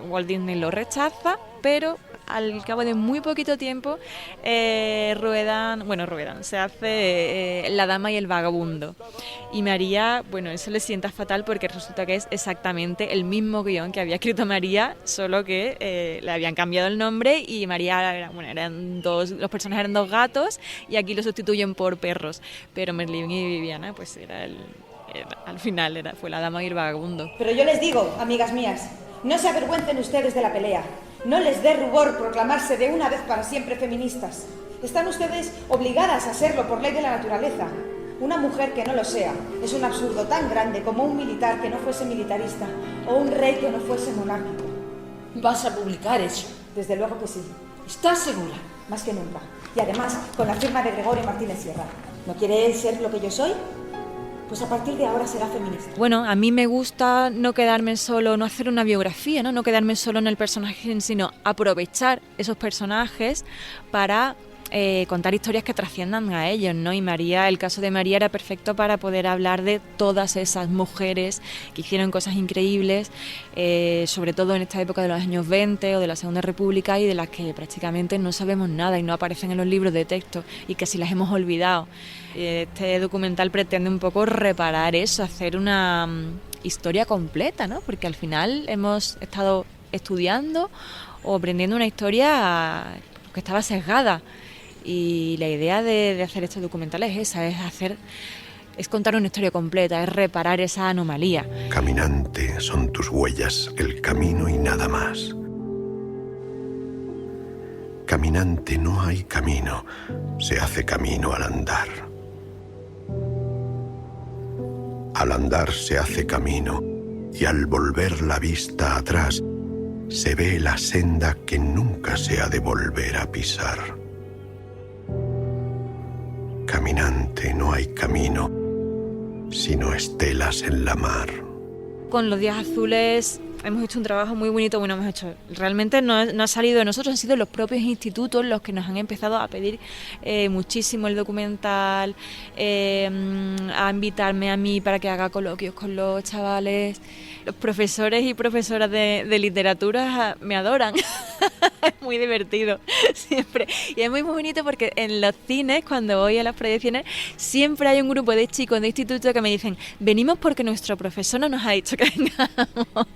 Walt Disney lo rechaza, pero al cabo de muy poquito tiempo ruedan, se hace La Dama y el Vagabundo. Y María, bueno, eso le sienta fatal porque resulta que es exactamente el mismo guión que había escrito María, solo que le habían cambiado el nombre y María, los personajes eran 2 gatos y aquí lo sustituyen por perros. Pero Merlín y Viviana, pues al final fue La Dama y el Vagabundo. Pero yo les digo, amigas mías, no se avergüencen ustedes de la pelea. No les dé rubor proclamarse de una vez para siempre feministas. Están ustedes obligadas a serlo por ley de la naturaleza. Una mujer que no lo sea es un absurdo tan grande como un militar que no fuese militarista o un rey que no fuese monárquico. ¿Vas a publicar eso? Desde luego que sí. ¿Estás segura? Más que nunca. Y además con la firma de Gregorio Martínez Sierra. ¿No quiere ser lo que yo soy? Pues a partir de ahora será feminista. Bueno, a mí me gusta no quedarme solo, no hacer una biografía, no quedarme solo en el personaje, sino aprovechar esos personajes para contar historias que trasciendan a ellos, ¿no? Y María, el caso de María era perfecto para poder hablar de todas esas mujeres que hicieron cosas increíbles, sobre todo en esta época de los años 20 o de la Segunda República y de las que prácticamente no sabemos nada y no aparecen en los libros de texto y que si las hemos olvidado. Este documental pretende un poco reparar eso, hacer una historia completa, ¿no? Porque al final hemos estado estudiando o aprendiendo una historia que estaba sesgada. Y la idea de hacer este documental es esa, es contar una historia completa, es reparar esa anomalía. Caminante, son tus huellas, el camino y nada más. Caminante, no hay camino, se hace camino al andar. Al andar se hace camino y al volver la vista atrás se ve la senda que nunca se ha de volver a pisar. Caminante, no hay camino, sino estelas en la mar. Con Los Días Azules hemos hecho un trabajo muy bonito, realmente no ha salido de nosotros, han sido los propios institutos los que nos han empezado a pedir muchísimo el documental, a invitarme a mí para que haga coloquios con los chavales. Los profesores y profesoras de literatura me adoran. Es muy divertido siempre y es muy bonito porque en los cines, cuando voy a las proyecciones, siempre hay un grupo de chicos de instituto que me dicen: venimos porque nuestro profesor no nos ha dicho que vengamos.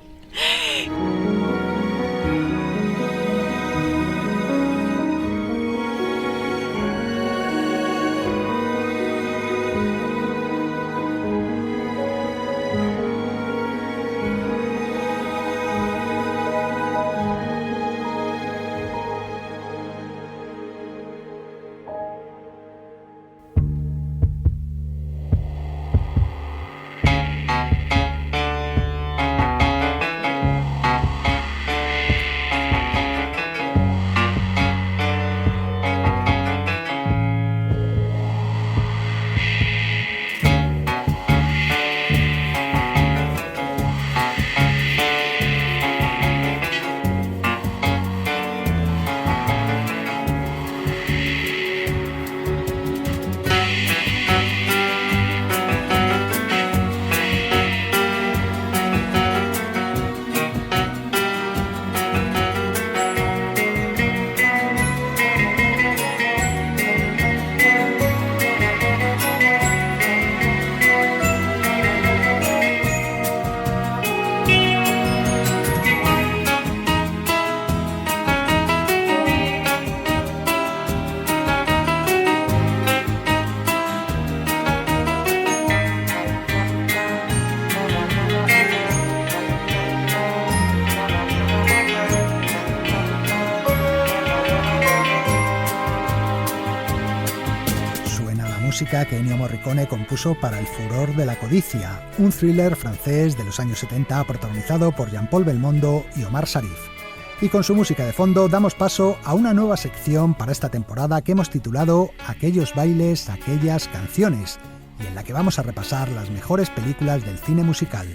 música que Ennio Morricone compuso para El furor de la codicia, un thriller francés de los años 70 protagonizado por Jean-Paul Belmondo y Omar Sharif. Y con su música de fondo damos paso a una nueva sección para esta temporada que hemos titulado Aquellos bailes, aquellas canciones, y en la que vamos a repasar las mejores películas del cine musical.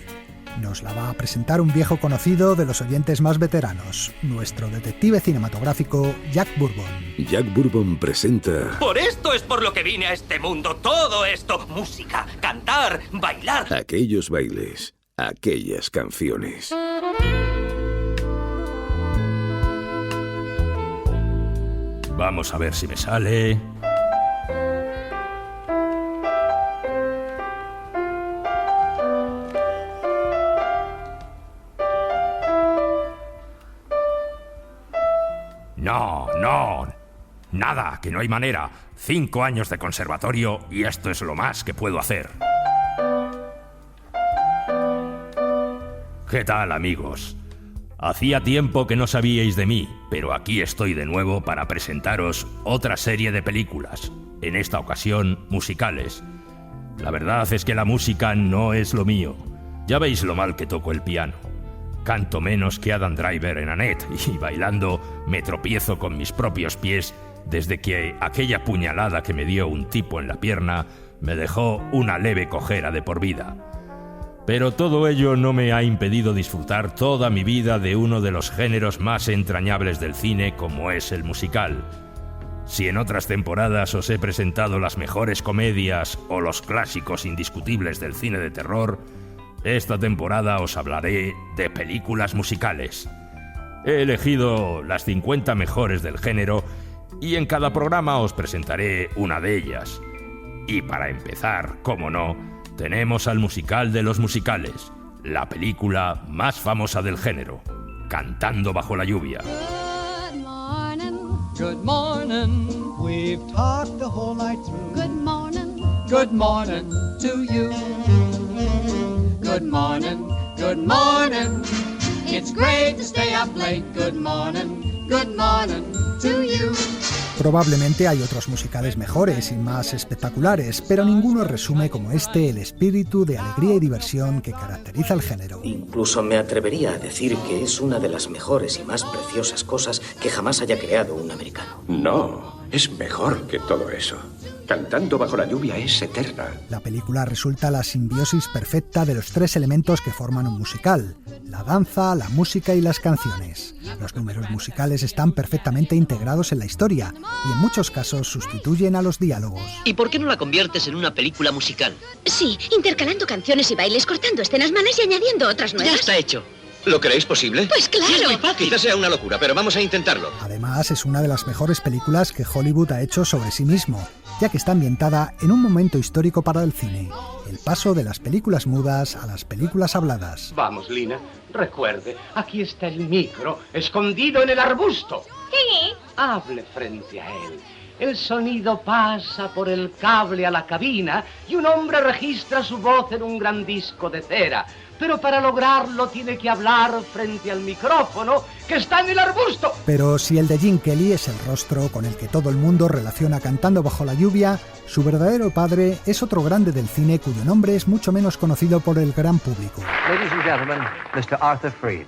Nos la va a presentar un viejo conocido de los oyentes más veteranos, nuestro detective cinematográfico Jack Bourbon. Jack Bourbon presenta... Por esto es por lo que vine a este mundo, todo esto, música, cantar, bailar. Aquellos bailes, aquellas canciones. Vamos a ver si me sale... No, nada, que no hay manera. 5 años de conservatorio y esto es lo más que puedo hacer. ¿Qué tal, amigos? Hacía tiempo que no sabíais de mí, pero aquí estoy de nuevo para presentaros otra serie de películas, en esta ocasión musicales. La verdad es que la música no es lo mío. Ya veis lo mal que toco el piano. Canto menos que Adam Driver en Annette y bailando me tropiezo con mis propios pies desde que aquella puñalada que me dio un tipo en la pierna me dejó una leve cojera de por vida. Pero todo ello no me ha impedido disfrutar toda mi vida de uno de los géneros más entrañables del cine como es el musical. Si en otras temporadas os he presentado las mejores comedias o los clásicos indiscutibles del cine de terror, esta temporada os hablaré de películas musicales. He elegido las 50 mejores del género y en cada programa os presentaré una de ellas. Y para empezar, como no, tenemos al musical de los musicales, la película más famosa del género, Cantando bajo la lluvia. Good morning, we've talked the whole night through. Good morning to you. Good morning, it's great to stay up late. Good morning to you. Probablemente hay otros musicales mejores y más espectaculares, pero ninguno resume como este el espíritu de alegría y diversión que caracteriza el género. Incluso me atrevería a decir que es una de las mejores y más preciosas cosas que jamás haya creado un americano. No, es mejor que todo eso. Cantando bajo la lluvia es eterna. La película resulta la simbiosis perfecta de los 3 elementos que forman un musical: la danza, la música y las canciones. Los números musicales están perfectamente integrados en la historia y en muchos casos sustituyen a los diálogos. ¿Y por qué no la conviertes en una película musical? Sí, intercalando canciones y bailes, cortando escenas malas y añadiendo otras nuevas. Ya está hecho. ¿Lo creéis posible? Pues claro. Sí, es muy fácil. Quizás sea una locura, pero vamos a intentarlo. Además, es una de las mejores películas que Hollywood ha hecho sobre sí mismo, ya que está ambientada en un momento histórico para el cine: el paso de las películas mudas a las películas habladas. Vamos, Lina, recuerde, aquí está el micro, escondido en el arbusto. Sí. Hable frente a él. El sonido pasa por el cable a la cabina y un hombre registra su voz en un gran disco de cera. Pero para lograrlo tiene que hablar frente al micrófono que está en el arbusto. Pero si el de Gene Kelly es el rostro con el que todo el mundo relaciona Cantando bajo la lluvia, su verdadero padre es otro grande del cine cuyo nombre es mucho menos conocido por el gran público. Ladies and gentlemen, Mr. Arthur Freed.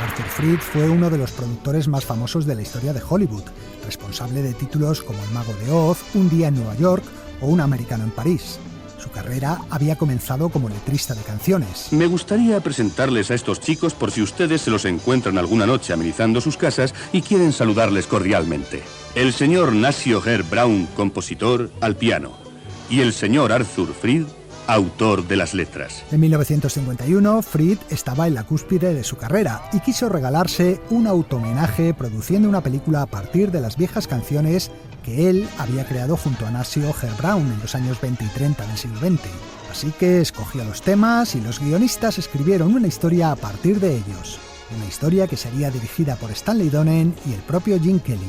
Arthur Freed fue uno de los productores más famosos de la historia de Hollywood, responsable de títulos como El Mago de Oz, Un día en Nueva York o Un americano en París. Su carrera había comenzado como letrista de canciones. Me gustaría presentarles a estos chicos por si ustedes se los encuentran alguna noche amenizando sus casas y quieren saludarles cordialmente. El señor Nasio Herr Brown, compositor, al piano, y el señor Arthur Freed, autor de las letras. En 1951, Freed estaba en la cúspide de su carrera y quiso regalarse un auto-homenaje produciendo una película a partir de las viejas canciones que él había creado junto a Nasio Herr Brown en los años 20 y 30 del siglo XX. Así que escogió los temas y los guionistas escribieron una historia a partir de ellos. Una historia que sería dirigida por Stanley Donen y el propio Gene Kelly.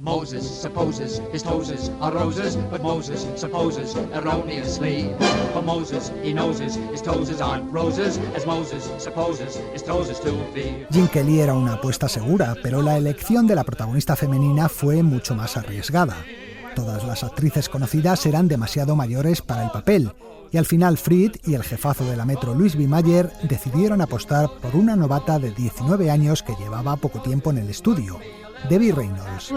Moses supposes his toes are roses, but Moses supposes erroneously. For Moses, he knows his toes aren't roses, as Moses supposes his toes to be. Gene Kelly era una apuesta segura, pero la elección de la protagonista femenina fue mucho más arriesgada. Todas las actrices conocidas eran demasiado mayores para el papel, y al final Fried y el jefazo de la Metro, Louis B. Mayer, decidieron apostar por una novata de 19 años que llevaba poco tiempo en el estudio, Debbie Reynolds.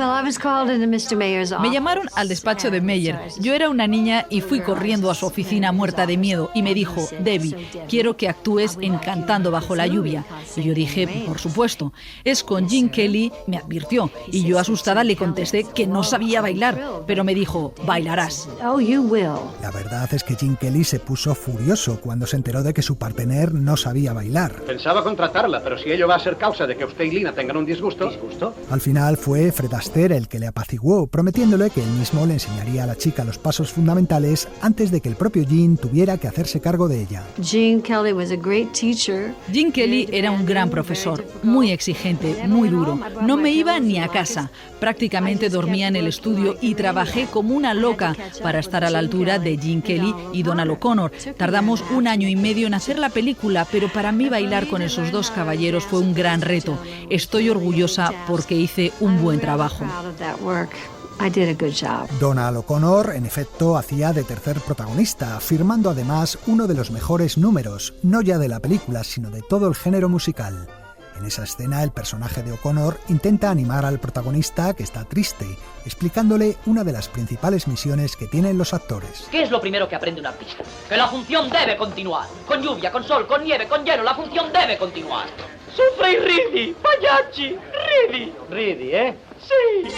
Me llamaron al despacho de Mayer. Yo era una niña y fui corriendo a su oficina muerta de miedo y me dijo: Debbie, quiero que actúes en Cantando bajo la lluvia. Y yo dije: por supuesto. Es con Gene Kelly, me advirtió, y yo asustada le contesté que no sabía bailar, pero me dijo: bailarás. La verdad es que Gene Kelly se puso furioso cuando se enteró de que su partener no sabía bailar. Pensaba contratarla, pero si ello va a ser causa de que usted y Lina tengan un disgusto. Al final fue Fred Astaire el que le apaciguó, prometiéndole que él mismo le enseñaría a la chica los pasos fundamentales antes de que el propio Gene tuviera que hacerse cargo de ella. Gene Kelly era un gran profesor, muy exigente, muy duro. No me iba ni a casa. Prácticamente dormía en el estudio y trabajé como una loca para estar a la altura de Gene Kelly y Donald O'Connor. Tardamos 1 año y medio en hacer la película, pero para mí bailar con esos dos caballeros fue un gran reto. Estoy orgullosa porque hice un buen trabajo. Donald O'Connor, en efecto, hacía de tercer protagonista, firmando además uno de los mejores números, no ya de la película, sino de todo el género musical. En esa escena, el personaje de O'Connor intenta animar al protagonista, que está triste, explicándole una de las principales misiones que tienen los actores. ¿Qué es lo primero que aprende un artista? Que la función debe continuar. Con lluvia, con sol, con nieve, con hielo, la función debe continuar. ¡Sufre y ridi! ¡Pagliacci! ¡Ridi! Ridi, ¿eh? Sí.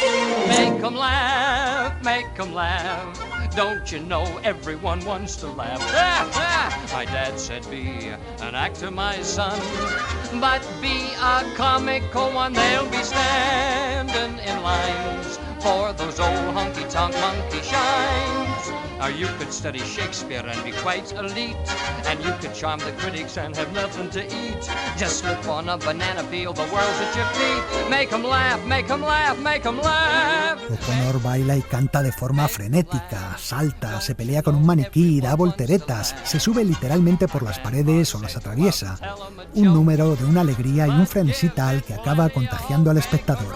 Make 'em laugh, make 'em laugh. Don't you know everyone wants to laugh? My dad said be an actor, my son, but be a comical one. They'll be standing in lines for those old honky-tonk monkey shines. Or you could study Shakespeare and be quite elite, and you could charm the critics and have nothing to eat. Just slip on a banana peel, the world's at your feet. Make 'em laugh, make 'em laugh, make 'em laugh. O'Connor baila y canta de forma frenética, salta, se pelea con un maniquí, da volteretas, se sube literalmente por las paredes o las atraviesa. Un número de una alegría y un frenesí tal que acaba contagiando al espectador.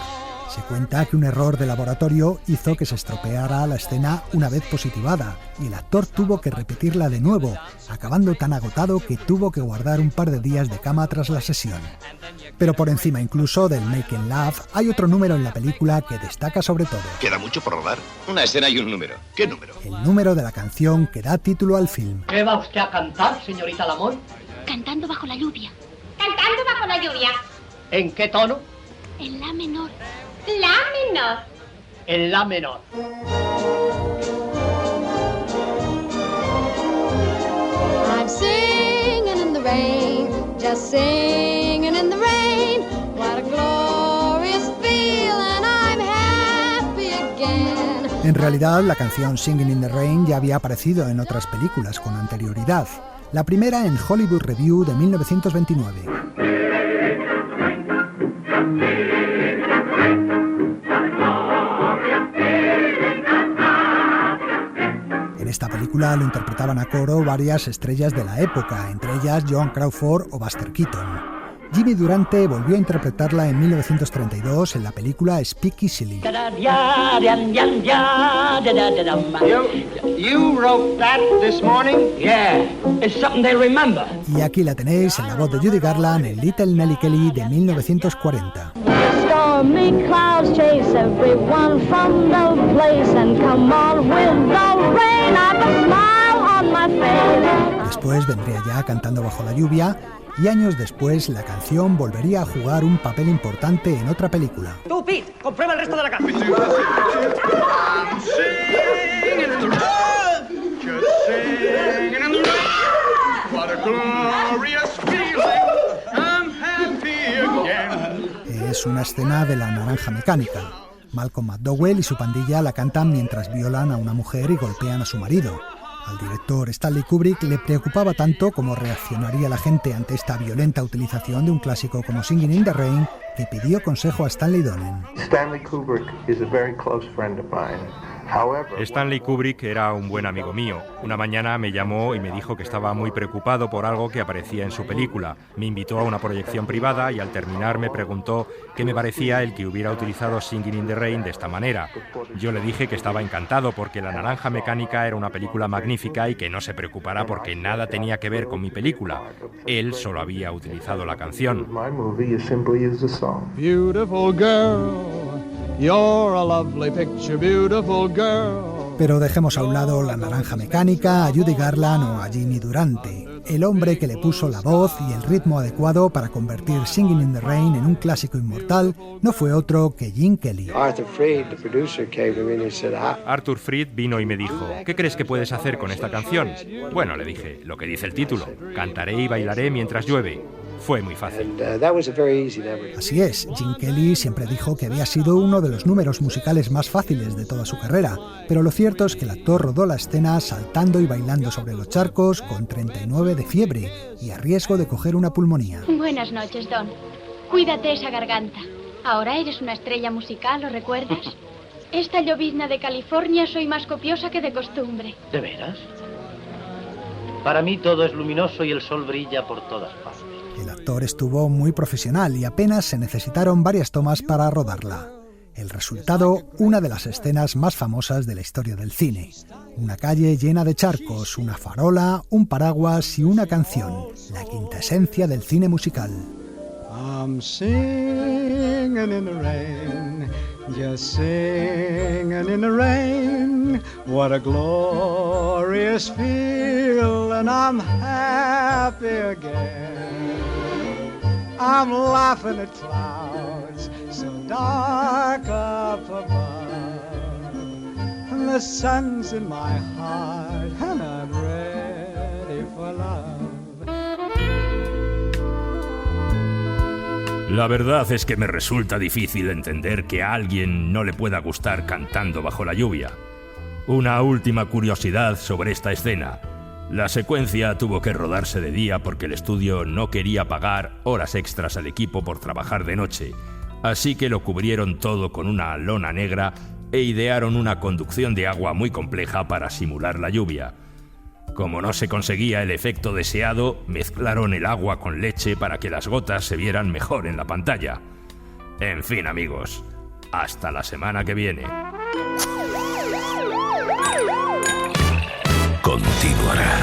Se cuenta que un error de laboratorio hizo que se estropeara la escena una vez positivada y el actor tuvo que repetirla de nuevo, acabando tan agotado que tuvo que guardar un par de días de cama tras la sesión. Pero por encima incluso del Make 'em Laugh hay otro número en la película que destaca sobre todo. Queda mucho por rodar. Una escena y un número. ¿Qué número? El número de la canción que da título al film. ¿Qué va usted a cantar, señorita Lamont? Cantando bajo la lluvia. Cantando bajo la lluvia. ¿En qué tono? En la menor. La menor. En la menor. I'm singing in the rain, just singing in the rain. What a glorious feeling, I'm happy again. En realidad, la canción Singing in the Rain ya había aparecido en otras películas con anterioridad. La primera en Hollywood Review de 1929. En esta película lo interpretaban a coro varias estrellas de la época, entre ellas Joan Crawford o Buster Keaton. Jimmy Durante volvió a interpretarla en 1932 en la película Speak Easily. You wrote that this morning? Yeah, it's something they remember. Y aquí la tenéis en la voz de Judy Garland en Little Nelly Kelly de 1940. Stormy clouds chase everyone from the place and come on with the rain. I have a smile on my face. Después vendría ya Cantando bajo la lluvia y años después la canción volvería a jugar un papel importante en otra película. Tú, Pete, comprueba el resto de la canción. Es una escena de La Naranja Mecánica. Malcolm McDowell y su pandilla la cantan mientras violan a una mujer y golpean a su marido. Al director Stanley Kubrick le preocupaba tanto cómo reaccionaría la gente ante esta violenta utilización de un clásico como Singing in the Rain, que pidió consejo a Stanley Donen. Stanley Kubrick is a very close friend of mine. Stanley Kubrick era un buen amigo mío. Una mañana me llamó y me dijo que estaba muy preocupado por algo que aparecía en su película. Me invitó a una proyección privada y al terminar me preguntó qué me parecía el que hubiera utilizado Singing in the Rain de esta manera. Yo le dije que estaba encantado porque La Naranja Mecánica era una película magnífica y que no se preocupara porque nada tenía que ver con mi película. Él solo había utilizado la canción. Beautiful girl, you're a lovely picture, beautiful girl. Pero dejemos a un lado La Naranja Mecánica, a Judy Garland o a Jimmy Durante. El hombre que le puso la voz y el ritmo adecuado para convertir Singing in the Rain en un clásico inmortal no fue otro que Gene Kelly. Arthur Freed vino y me dijo: ¿qué crees que puedes hacer con esta canción? Bueno, le dije, lo que dice el título: cantaré y bailaré mientras llueve. Fue muy fácil. Así es, Gene Kelly siempre dijo que había sido uno de los números musicales más fáciles de toda su carrera, pero lo cierto es que el actor rodó la escena saltando y bailando sobre los charcos con 39 de fiebre y a riesgo de coger una pulmonía. Buenas noches, Don. Cuídate esa garganta. Ahora eres una estrella musical, ¿lo recuerdas? Esta llovizna de California soy más copiosa que de costumbre. ¿De veras? Para mí todo es luminoso y el sol brilla por todas partes. El actor estuvo muy profesional y apenas se necesitaron varias tomas para rodarla. El resultado, una de las escenas más famosas de la historia del cine. Una calle llena de charcos, una farola, un paraguas y una canción. La quintesencia del cine musical. I'm singing in the rain, just singing in the rain. What a glorious feel, and I'm happy again. I'm laughing at clouds so dark up above, and the sun's in my heart, and I'm ready for love. La verdad es que me resulta difícil entender que a alguien no le pueda gustar cantando bajo la lluvia. Una última curiosidad sobre esta escena. La secuencia tuvo que rodarse de día porque el estudio no quería pagar horas extras al equipo por trabajar de noche, así que lo cubrieron todo con una lona negra e idearon una conducción de agua muy compleja para simular la lluvia. Como no se conseguía el efecto deseado, mezclaron el agua con leche para que las gotas se vieran mejor en la pantalla. En fin, amigos, hasta la semana que viene. Continuará.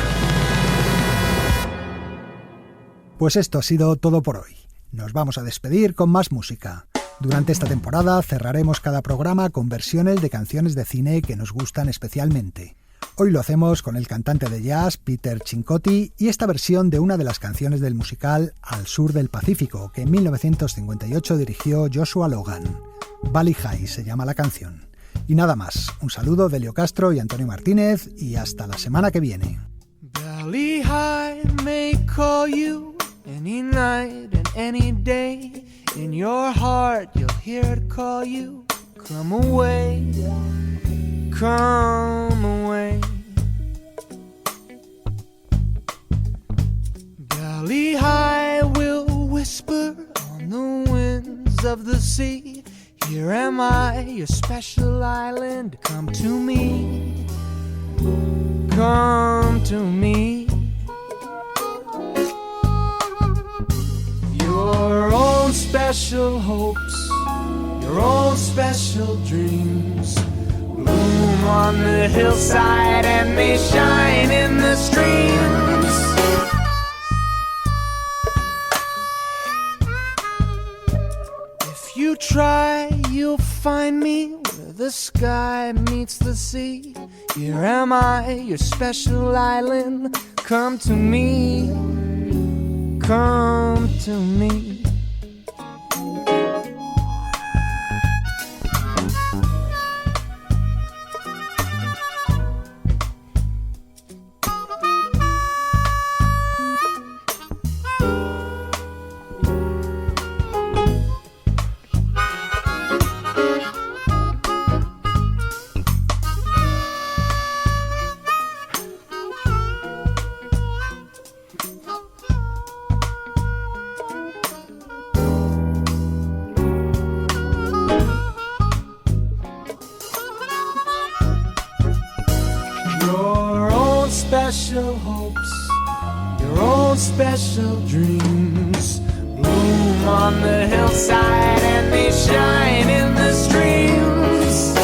Pues esto ha sido todo por hoy. Nos vamos a despedir con más música. Durante esta temporada cerraremos cada programa con versiones de canciones de cine que nos gustan especialmente. Hoy lo hacemos con el cantante de jazz Peter Cincotti y esta versión de una de las canciones del musical Al Sur del Pacífico, que en 1958 dirigió Joshua Logan. Valley High se llama la canción. Y nada más, un saludo de Leo Castro y Antonio Martínez y hasta la semana que viene. Valley High may call you any night and any day. In your heart you'll hear it call you. Come away, come away. Valley High will whisper on the winds of the sea. Here am I, your special island. Come to me, come to me. Your own special hopes, your own special dreams bloom on the hillside and they shine in the streams. If you try, you'll find me where the sky meets the sea. Here am I, your special island. Come to me, come to me. special hopes, your own special dreams bloom on the hillside and they shine in the streams.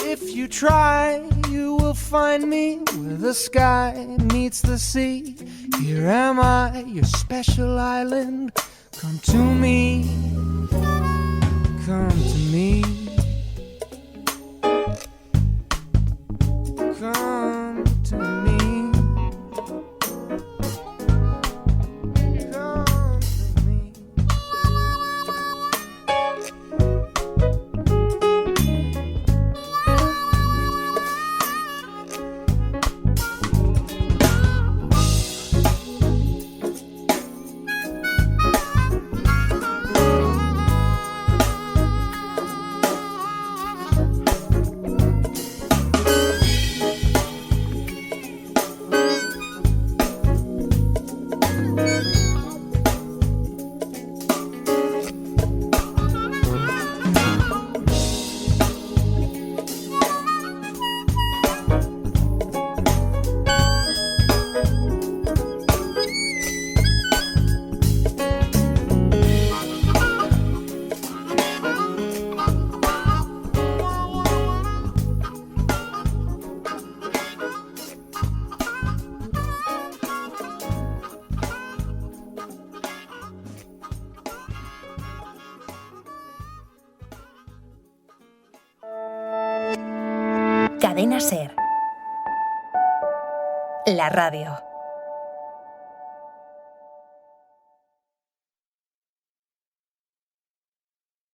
If you try, you will find me where the sky meets the sea. Here am I, your special island. Come to me, come to me. Come to me. Come to me. Cadena SER. La radio.